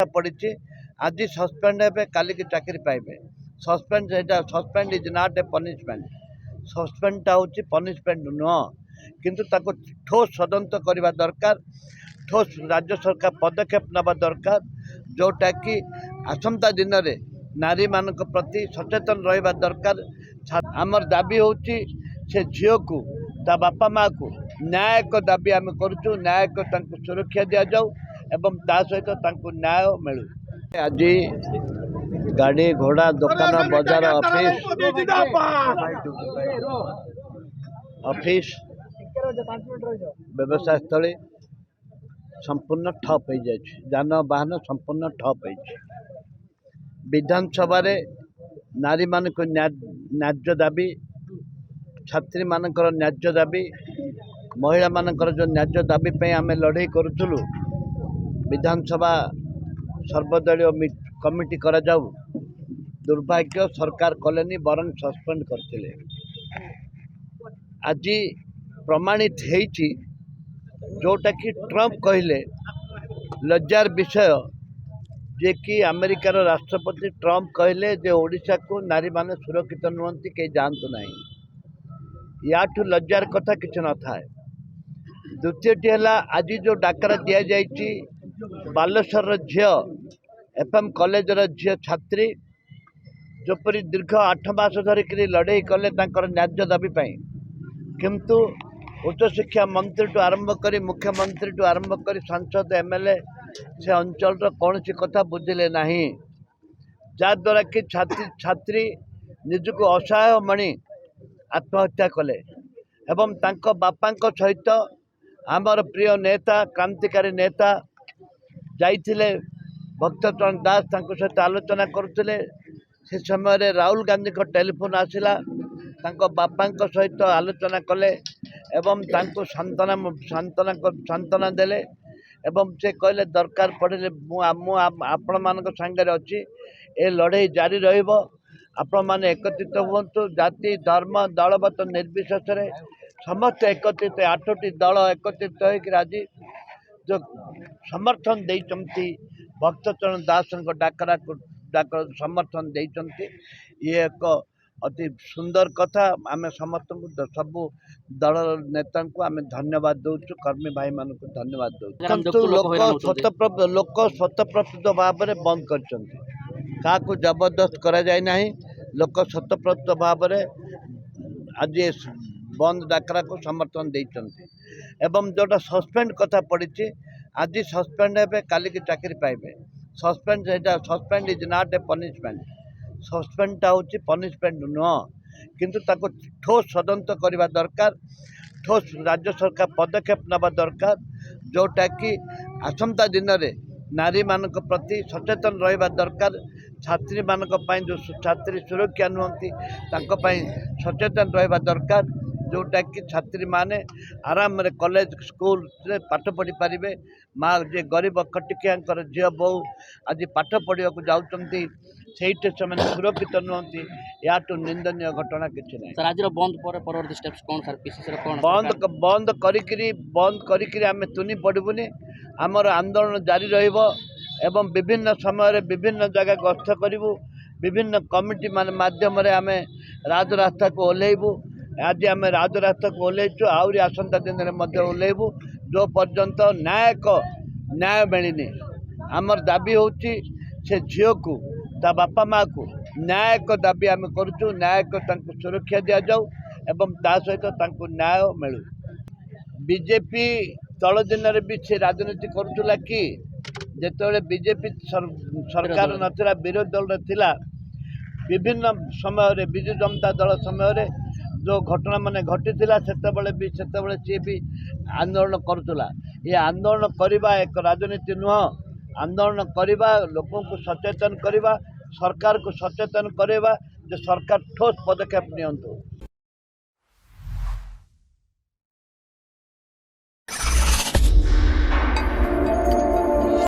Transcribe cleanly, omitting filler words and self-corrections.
पड़ी आज सस्पेंड हे काली की चाकरी पाइबे suspend is not a punishment सस्पेंडटा हूँ पनिशमेंट नुह किंतु ताको ठोस तदंत करने दरकार ठोस राज्य सरकार पदक्षेप नवा दरकार जोटा कि आसंता दिन में नारी मान प्रति सचेतन रहा दरकार आमर दाबी हूँ से झील को ता बापा माँ को न्याय को दाबी आम करुचु न्याय को सुरक्षा दि जाऊ एवं ता सहित न्याय मिलू आज गाड़ी घोड़ा दुकान बजार ऑफिस व्यवसाय स्थली संपूर्ण ठप हो जाए जानवाहन संपूर्ण ठप हो विधानसभा नारी मान को न्याय्य दाबी छात्री मानकर न्याय्य दाबी महिला मानकर जो न्याय्य दाबी पे आम लड़ाई करूँ विधानसभा सर्वदलीय कमिटी करा जाऊ दुर्भाग्य सरकार कलेनी बरन सस्पेंड करते आज प्रमाणित होइछि जोटा कि ट्रम्प कहले लज्जार विषय जे कि अमेरिकार राष्ट्रपति ट्रम्प कहले जे ओडिशा को नारी माने सुरक्षित नुहति कहीं जानतु नहीं याठू लज्जार कथा किसी न था द्वितीयटी है आज जो डाकरा दि जाइए बालेश्वर झील एफएम कॉलेजर झील छात्री जोपरी दीर्घ 8 मास धरिक लड़ाई कले न्याय्य दाबी किंतु उच्च शिक्षा मंत्री टू आरंभ कर मुख्यमंत्री टू आरंभ कर सांसद एमएलए से अंचल कौन सी कथा बुझिले नहीं जहाद्वारा कि छात्री निजक असहाय मणि आत्महत्या कले एवं तांको बापा सहित आमर प्रिय नेता क्रांतिकारी नेता जाइथिले भक्तचरण दास सहित आलोचना करते से समय राहुल गांधी को टेलीफोन आसिला बापा सहित आलोचना कले एवं तांको सांत्वना देले एवं से कहले दरकार पड़े आपण मान सांगे अच्छी ए लड़ाई जारी रहिबो आपण माने एकत्रित हुंतु जाति धर्म दलबत निर्विशेष समस्त एकत्रित 8टी दल एकत्रित होकर आज जो समर्थन देइचंती भक्तचरण दास डाकर समर्थन देइचंती ये एक अति सुंदर कथा आम समस्त सबू दल नेता को आम धन्यवाद दौचु कर्मी भाई मान को धन्यवाद दौचु लोक स्वतःप्रवृत्त भाव में बंद कर जबरदस्त करा जाए ना लोक स्वतःप्रवृत्त भाव में आज बंद डाकरा को समर्थन देइचंती एवं जोटा सस्पेंड कथा पड़ी आज सस्पेंड हे काली की चाकरी पाइबे suspend is not a punishment सस्पेंडटा हूँ पनिशमेंट नुह किंतु ताको ठोस तदंत करने दरकार ठोस राज्य सरकार पदक्षेप नवा दरकार जोटा कि आसंता दिन में नारी मान प्रति सचेतन रहा दरकार छात्री मान जो छात्री सुरक्षा नुहति सचेतन रहा दरकार जोटा कि छात्री माने आराम रे कॉलेज स्कूल रे पाठ पढ़ी पारे माँ जे गरीब खटिकिया झील बहु आज पाठ पढ़ा जाऊँगी से सुरक्षित नुहति याठू निंदनीय घटना किसी ना बंद करी आम तुनी पड़बूनी आमर आंदोलन जारी एवं विभिन्न समय विभिन्न जगह गस्त करूँ विभिन्न कमिटी मान माध्यम आम राजरास्ता को ओह्लैबू आज आम राजरास्ता को ओह्लैचु आहरी आसंता दिन में ओह्लैबू जो पर्यंत न्याय मिलनी आमर दाबी हूँ से झील को ता बापा माँ को न्याय को दाबी आम करुचु न्याय को सुरक्षा दि जाऊ एवं ता सहित न्याय मिलू बीजेपी तल दिन भी से राजनीति करुला कि जिते बीजेपी सरकार नथिला विरोधी दल थिला विभिन्न समय विजु जनता दल समय जो घटना माने घटी से सी भी आंदोलन करुला ये आंदोलन करवा एक राजनीति नुह आंदोलन करवा लोक को सचेतन करवा सरकार को सचेतन करवा जो सरकार ठोस पदक्षेप नियंतु।